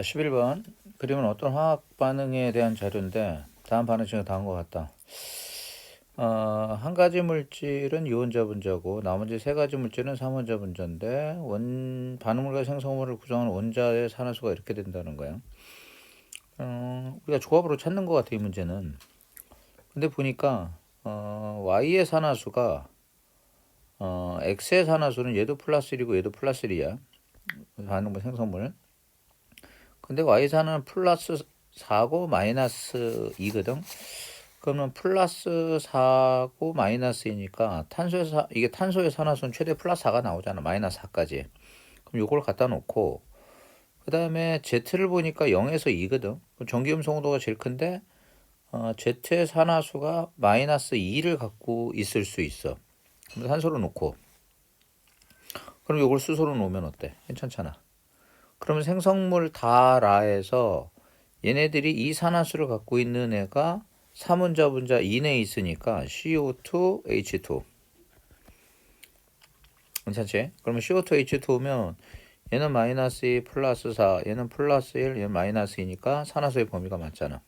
11번 그림은 어떤 화학 반응에 대한 자료인데 다음 반응식은 다음 것 같다. 한 가지 물질은 이원자 분자고 나머지 세 가지 물질은 삼원자 분자인데 반응물과 생성물을 구성하는 원자의 산화수가 이렇게 된다는 거야. 우리가 조합으로 찾는 것 같아 이 문제는. 근데 보니까 Y의 산화수가 X의 산화수는 얘도 플러스 1이고 얘도 플러스 1이야. 반응물 생성물. 근데 Y산은 플러스 4고 마이너스 2거든. 그러면 플러스 4고 마이너스 2니까 이게 탄소의 산화수는 최대 플러스 4가 나오잖아. 마이너스 4까지. 그럼 요걸 갖다 놓고 그 다음에 Z를 보니까 0에서 2거든. 그럼 전기음 성도가 제일 큰데 Z의 산화수가 마이너스 2를 갖고 있을 수 있어. 그럼 산소를 놓고 그럼 요걸 수소로 놓으면 어때? 괜찮잖아. 그러면 생성물 다라에서 얘네들이 이 산화수를 갖고 있는 애가 삼원자 분자 이내에 있으니까 CO2, H2. 괜찮지? 그러면 CO2, H2면 얘는 마이너스 2 플러스 4, 얘는 플러스 1, 얘는 마이너스 2니까 산화수의 범위가 맞잖아.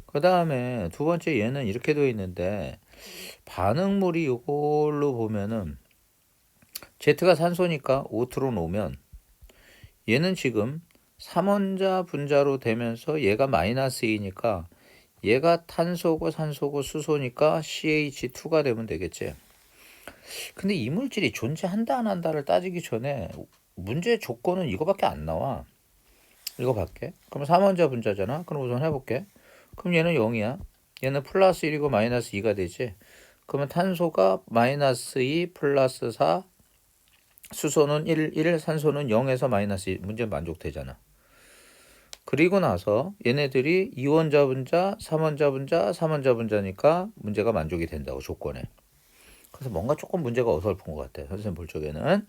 그 다음에 두 번째 얘는 이렇게 되어 있는데 반응물이 이걸로 보면은 Z가 산소니까 O2로 놓으면 얘는 지금 삼원자 분자로 되면서 얘가 마이너스 2니까 얘가 탄소고 산소고 수소니까 CH2가 되면 되겠지. 근데 이 물질이 존재한다 안 한다를 따지기 전에 문제 조건은 이거밖에 안 나와. 이거밖에. 그럼 삼원자 분자잖아. 그럼 우선 해볼게. 그럼 얘는 0이야. 얘는 플러스 1이고 마이너스 2가 되지. 그러면 탄소가 마이너스 2 플러스 4, 수소는 1, 산소는 0에서 마이너스 2. 문제 만족되잖아. 그리고 나서 얘네들이 이원자 분자, 삼원자 분자, 삼원자 분자니까 문제가 만족이 된다고 조건에. 그래서 뭔가 조금 문제가 어설픈 것 같아. 선생님 볼 적에는.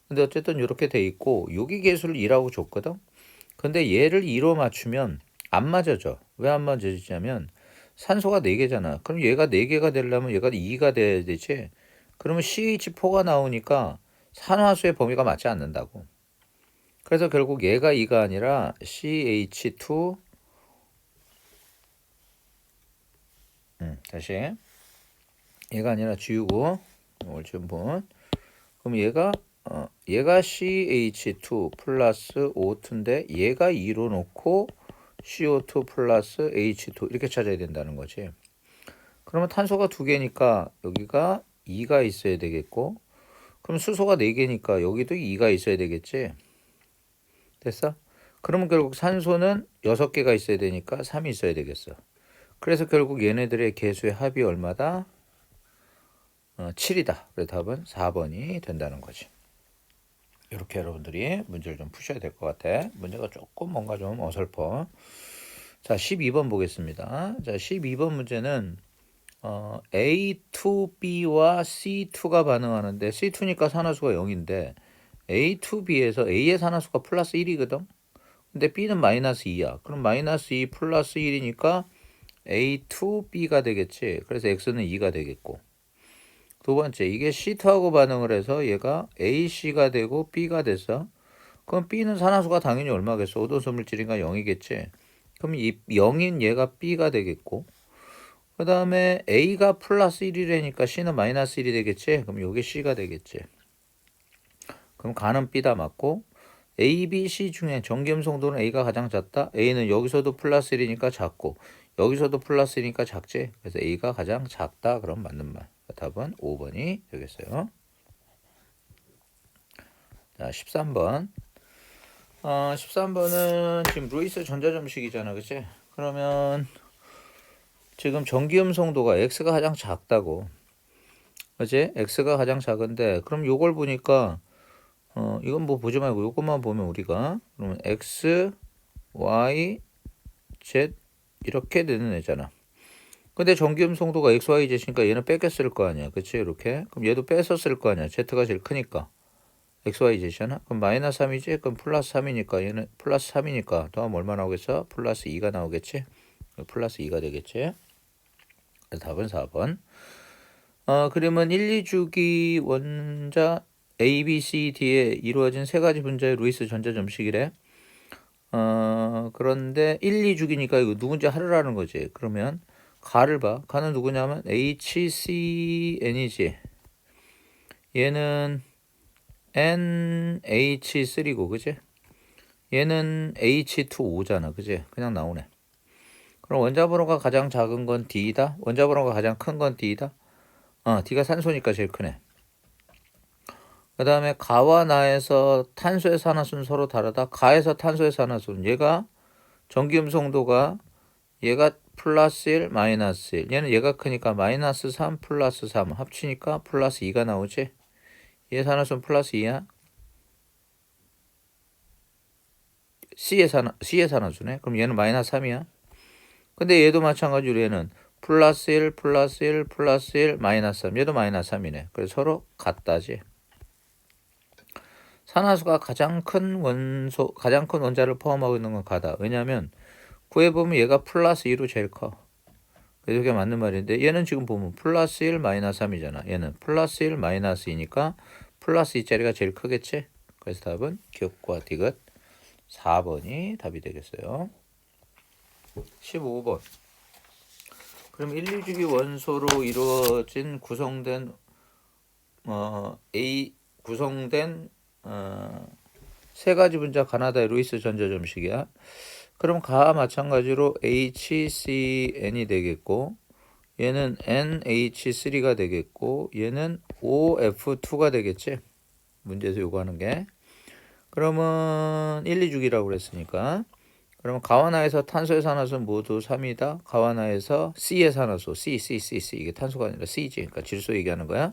근데 어쨌든 이렇게 돼 있고 여기 개수를 2라고 줬거든. 근데 얘를 2로 맞추면 안 맞아져. 왜 안 맞아지냐면 산소가 4개잖아. 그럼 얘가 4개가 되려면 얘가 2가 돼야 되지. 그러면 CH4가 나오니까 산화수의 범위가 맞지 않는다고. 그래서 결국 얘가 2가 아니라 CH2 다시 얘가 아니라 G고 올전분 그럼 얘가 CH2 플러스 O2인데 얘가 2로 놓고 CO2 플러스 H2 이렇게 찾아야 된다는 거지. 그러면 탄소가 2개니까 여기가 2가 있어야 되겠고 그럼 수소가 4개니까 여기도 2가 있어야 되겠지. 됐어? 그러면 결국 산소는 6개가 있어야 되니까 3이 있어야 되겠어. 그래서 결국 얘네들의 개수의 합이 얼마다? 7이다. 그래서 답은 4번이 된다는 거지. 이렇게 여러분들이 문제를 좀 푸셔야 될 것 같아. 문제가 조금 뭔가 좀 어설퍼. 자, 12번 보겠습니다. 자, 12번 문제는 A2B와 C2가 반응하는데 C2니까 산화수가 0인데 A2B에서 A의 산화수가 플러스 1이거든. 근데 B는 마이너스 2야. 그럼 마이너스 2 플러스 1이니까 A2B가 되겠지. 그래서 X는 2가 되겠고. 두 번째, 이게 C2하고 반응을 해서 얘가 AC가 되고 B가 됐어. 그럼 B는 산화수가 당연히 얼마겠어? 오도수 물질인가 0이겠지. 그럼 이 0인 얘가 B가 되겠고. 그 다음에 A가 플러스 1이라니까 C는 마이너스 1이 되겠지. 그럼 요게 C가 되겠지. 그럼 가는 B다 맞고. A, B, C 중에 전기음 성도는 A가 가장 작다. A는 여기서도 플러스 1이니까 작고 여기서도 플러스 1이니까 작지. 그래서 A가 가장 작다. 그럼 맞는 말. 답은 5번이 되겠어요. 자, 13번. 13번은 지금 루이스 전자점식이잖아. 그치? 그러면 지금 전기음 성도가 X가 가장 작다고. 그치? X가 가장 작은데 그럼 요걸 보니까 이건 뭐 보지 말고 요것만 보면 우리가 그러면 X, Y, Z 이렇게 되는 애잖아. 근데 전기음 성도가 X, Y, Z니까 얘는 뺏겼을 거 아니야. 그치? 이렇게. 그럼 얘도 뺏었을 거 아니야. Z가 제일 크니까. X, Y, Z잖아. 그럼 마이너스 3이지? 그럼 플러스 3이니까 얘는 플러스 3이니까 더하면 얼마 나오겠어? 플러스 2가 나오겠지? 플러스 2가 되겠지? 그래서 답은 4번. 그러면 1, 2주기 원자 A, B, C, D에 이루어진 세 가지 분자의 루이스 전자점식이래. 그런데 1, 2주기니까 이거 누군지 하르라는 거지. 그러면 가를 봐. 가는 누구냐면 HCN이지. 얘는 NH3고, 그지? 얘는 H2O잖아, 그지? 그냥 나오네. 그럼 원자번호가 가장 작은 건 D이다. 원자번호가 가장 큰 건 D이다. D가 산소니까 제일 크네. 그 다음에 가와 나에서 탄소의 산화수는 서로 다르다. 가에서 탄소의 산화수는 얘가 전기음성도가 얘가 플러스 1, 마이너스 1. 얘는 얘가 크니까 마이너스 3, 플러스 3. 합치니까 플러스 2가 나오지. 얘 산화수는 플러스 2야. C의 산화수네. 그럼 얘는 마이너스 3이야. 근데 얘도 마찬가지로 얘는 플러스 1, 플러스 1, 플러스 1, 마이너스 3. 얘도 마이너스 3이네. 그래서 서로 같다지. 산화수가 가장 큰 원자를 포함하고 있는 건 가다. 왜냐하면 구해보면 얘가 플러스 2로 제일 커. 그래서 이게 맞는 말인데 얘는 지금 보면 플러스 1, 마이너스 3이잖아. 얘는 플러스 1, 마이너스 2니까 플러스 2짜리가 제일 크겠지? 그래서 답은 기억과 디귿 4번이 답이 되겠어요. 15번. 그럼 1, 2주기 원소로 이루어진 구성된 세 가지 분자 가나다의 루이스 전자점식이야. 그럼 가와 마찬가지로 HCN이 되겠고 얘는 NH3가 되겠고 얘는 OF2가 되겠지. 문제에서 요구하는 게. 그러면 1, 2주기라고 그랬으니까 그러면 가와나에서 탄소의 산화수는 모두 3이다. 가와나에서 C의 산화수 C 이게 탄소가 아니라 C지. 그러니까 질소 얘기하는 거야.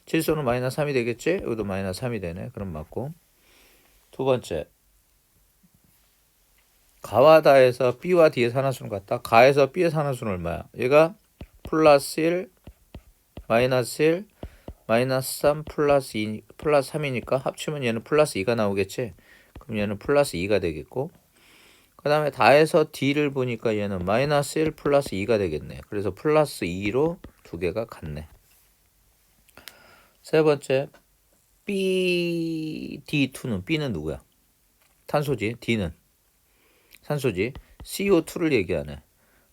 질소는 마이너스 3이 되겠지? 여기도 마이너스 3이 되네. 그럼 맞고. 두 번째. 가와다에서 B와 D의 산화수는 같다. 가에서 B의 산화수는 얼마야? 얘가 플러스 1, 마이너스 1, 마이너스 3, 플러스 2, 플러스 3이니까 합치면 얘는 플러스 2가 나오겠지? 그럼 얘는 플러스 2가 되겠고 그 다음에 다에서 D를 보니까 얘는 마이너스 1 플러스 2가 되겠네. 그래서 플러스 2로 두 개가 같네. 세 번째, D2는 B는 누구야? 탄소지. D는 산소지. CO2를 얘기하네.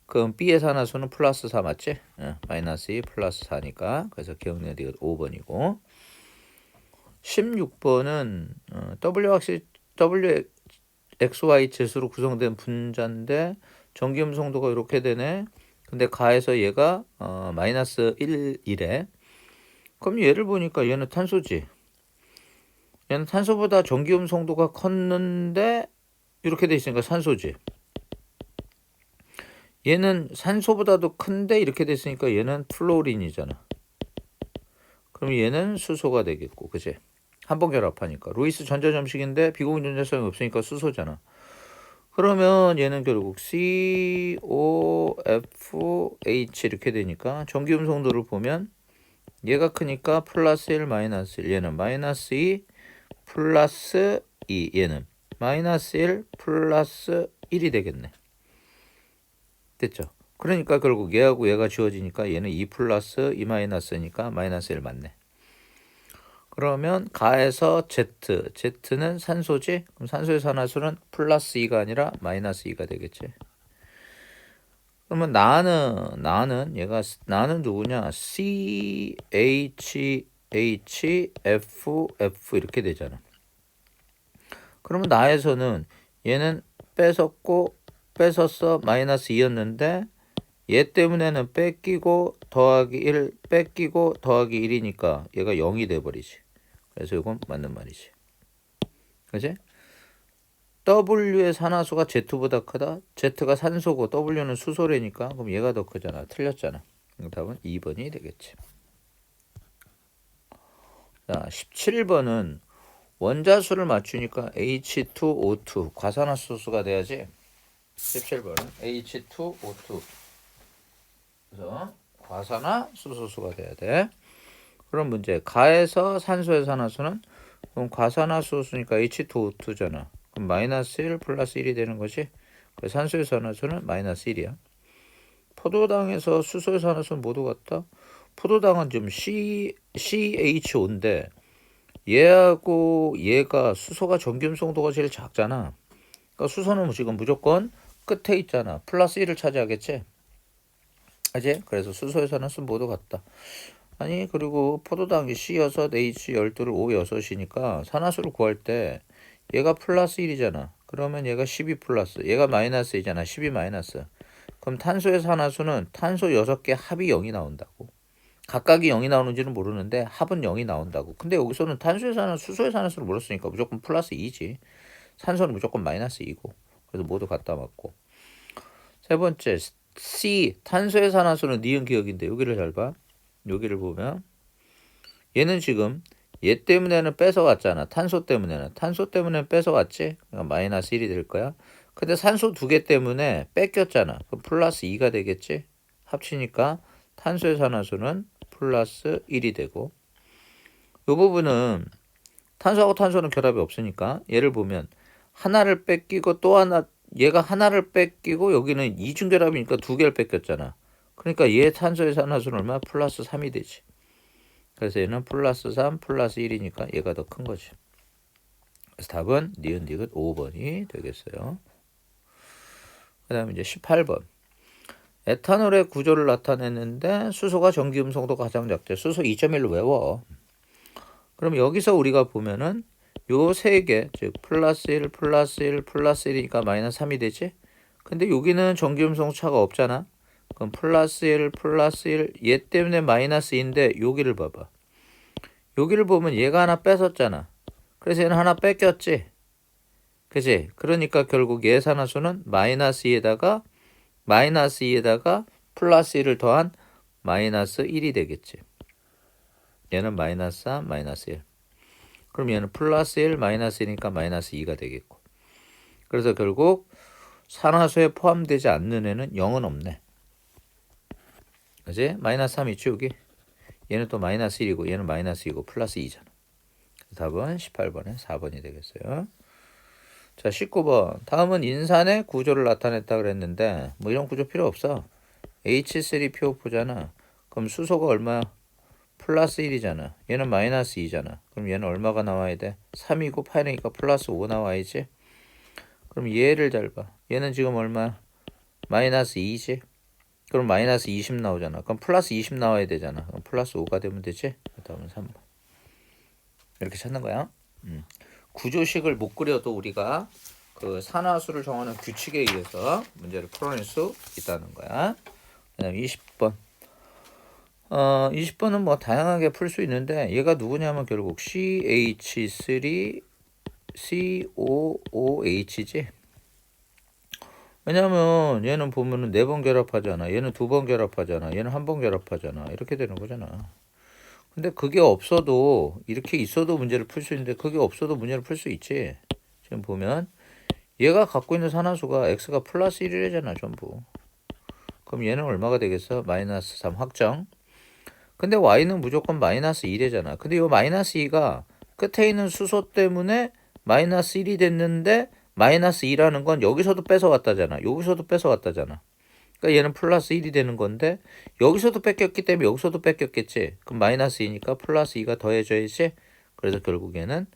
그럼 B의 산화수는 플러스 4 맞지? 마이너스 2 플러스 4니까. 그래서 기억내야 되겠 5번이고. 16번은 WXY 젯으로 구성된 분자인데 전기음성도가 이렇게 되네. 근데 가에서 얘가 마이너스 1이래. 그럼 얘를 보니까 얘는 탄소지. 얘는 탄소보다 전기음성도가 컸는데 이렇게 돼 있으니까 산소지. 얘는 산소보다도 큰데 이렇게 됐으니까 얘는 플로린이잖아. 그럼 얘는 수소가 되겠고, 그치? 한번 결합하니까. 루이스 전자점식인데 비공존재성이 없으니까 수소잖아. 그러면 얘는 결국 COFH 이렇게 되니까 전기음성도를 보면 얘가 크니까 플러스 1, 마이너스 1. 얘는 마이너스 2, 플러스 2. 얘는 마이너스 1, 플러스 1이 되겠네. 됐죠? 그러니까 결국 얘하고 얘가 지워지니까 얘는 2 플러스 2 마이너스니까 마이너스 1 맞네. 그러면 가에서 Z는 산소지? 그럼 산소의 산화수는 플러스 2가 아니라 마이너스 2가 되겠지. 그러면 나는 누구냐? CHHFF 이렇게 되잖아. 그러면 나에서는 얘는 뺏었어 마이너스 2였는데 얘 때문에는 뺏기고 더하기 1 뺏기고 더하기 1이니까 얘가 0이 돼버리지. 그래서 이건 맞는 말이지. 그치? W의 산화수가 Z2보다 크다. Z가 산소고 W는 수소래니까 그럼 얘가 더 크잖아. 틀렸잖아. 답은 2번이 되겠지. 자, 17번은 원자수를 맞추니까 H2O2 과산화수소가 돼야지. 17번은 H2O2 그래서 과산화수소가 돼야 돼. 그럼 문제 가에서 산소의 산화수는 그럼 과산화수소니까 H2O2잖아. 그럼 마이너스 1 플러스 1이 되는 것이 산소의 산화수는 마이너스 1이야. 포도당에서 수소의 산화수는 모두 같다. 포도당은 지금 CHO인데 얘하고 얘가 수소가 전기음성도가 제일 작잖아. 그러니까 수소는 지금 무조건 끝에 있잖아. 플러스 1을 차지하겠지. 알지? 그래서 수소의 산화수 모두 같다. 아니 그리고 포도당이 C6, H12를 O6이니까 산화수를 구할 때 얘가 플러스 1이잖아. 그러면 얘가 12 플러스, 얘가 마이너스 2잖아. 12 마이너스. 그럼 탄소의 산화수는 탄소 6개 합이 0이 나온다고. 각각이 0이 나오는지는 모르는데 합은 0이 나온다고. 근데 여기서는 탄소의 산화수, 수소의 산화수를 물었으니까 무조건 플러스 2지. 산소는 무조건 마이너스 2고. 그래서 모두 갖다 맞고. 세 번째 C 탄소의 산화수는 니은 기억인데 여기를 잘 봐. 여기를 보면 얘는 지금 얘 때문에는 뺏어왔잖아. 탄소 때문에는 뺏어왔지. 그러니까 마이너스 1이 될 거야. 근데 산소 2개 때문에 뺏겼잖아. 그럼 플러스 2가 되겠지. 합치니까 탄소의 산화수는 플러스 1이 되고, 이 부분은 탄소하고 탄소는 결합이 없으니까 얘를 보면 하나를 뺏기고 또 하나, 얘가 하나를 뺏기고 여기는 이중결합이니까 2개를 뺏겼잖아. 그러니까 얘 탄소의 산화수는 얼마? 플러스 3이 되지. 그래서 얘는 플러스 3 플러스 1이니까 얘가 더 큰 거지. 그래서 답은 니은 디귿 5번이 되겠어요. 그 다음에 이제 18번. 에탄올의 구조를 나타냈는데 수소가 전기음성도 가장 작대. 수소 2.1로 외워. 그럼 여기서 우리가 보면은 요 세 개, 즉 플러스 1, 플러스 1, 플러스 1이니까 마이너스 3이 되지? 근데 여기는 전기음성 차가 없잖아. 그럼 플러스 1, 플러스 1, 얘 때문에 마이너스 2인데 여기를 봐봐. 여기를 보면 얘가 하나 뺏었잖아. 그래서 얘는 하나 뺏겼지. 그치? 그러니까 결국 얘 산화수는 마이너스 2에다가 플러스 1을 더한 마이너스 1이 되겠지. 얘는 마이너스 3, 마이너스 1. 그럼 얘는 플러스 1, 마이너스 1이니까 마이너스 2가 되겠고. 그래서 결국 산화수에 포함되지 않는 애는 0은 없네. 그치? 마이너스 3 있지 여기? 얘는 또 마이너스 1이고 얘는 마이너스 2고 플러스 2잖아. 답은 18번에 4번이 되겠어요. 자, 19번. 다음은 인산의 구조를 나타냈다 그랬는데 뭐 이런 구조 필요 없어. H3PO4잖아. 그럼 수소가 얼마야? 플러스 1이잖아. 얘는 마이너스 2잖아. 그럼 얘는 얼마가 나와야 돼? 3이고 8이니까 플러스 5 나와야지. 그럼 얘를 잘 봐. 얘는 지금 얼마야? 마이너스 2지. 그럼 마이너스 20 나오잖아. 그럼 플러스 20 나와야 되잖아. 그럼 플러스 5가 되면 되지? 다음은 3번. 이렇게 찾는 거야. 구조식을 못 그려도 우리가 그 산화수를 정하는 규칙에 의해서 문제를 풀어낼 수 있다는 거야. 그 다음에 20번. 20번은 뭐 다양하게 풀 수 있는데 얘가 누구냐면 결국 CH3COOH지. 왜냐면 얘는 보면은 4번 결합하잖아. 얘는 2번 결합하잖아. 얘는 1번 결합하잖아. 이렇게 되는 거잖아. 근데 그게 없어도 이렇게 있어도 문제를 풀 수 있는데 그게 없어도 문제를 풀 수 있지. 지금 보면 얘가 갖고 있는 산화수가 x가 플러스 1이래잖아 전부. 그럼 얘는 얼마가 되겠어? 마이너스 3 확정. 근데 y는 무조건 마이너스 2래잖아. 근데 이 마이너스 2가 끝에 있는 수소 때문에 마이너스 1이 됐는데 마이너스 2라는 건 여기서도 뺏어왔다잖아. 여기서도 뺏어왔다잖아. 그러니까 얘는 플러스 1이 되는 건데 여기서도 뺏겼기 때문에 여기서도 뺏겼겠지. 그럼 마이너스 2니까 플러스 2가 더해져야지. 그래서 결국에는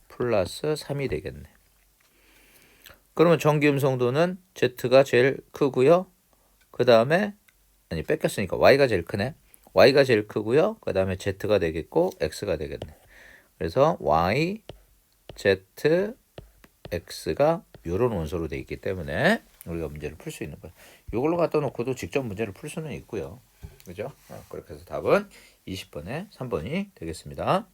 플러스 3이 되겠네. 그러면 전기음성도는 Z가 제일 크고요. 그 다음에 아니 뺏겼으니까 Y가 제일 크네. Y가 제일 크고요. 그 다음에 Z가 되겠고 X가 되겠네. 그래서 Y, Z, X가 이런 원소로 되어 있기 때문에 우리가 문제를 풀 수 있는 거예요. 이걸로 갖다 놓고도 직접 문제를 풀 수는 있고요. 그죠? 그렇게 해서 답은 20번에 3번이 되겠습니다.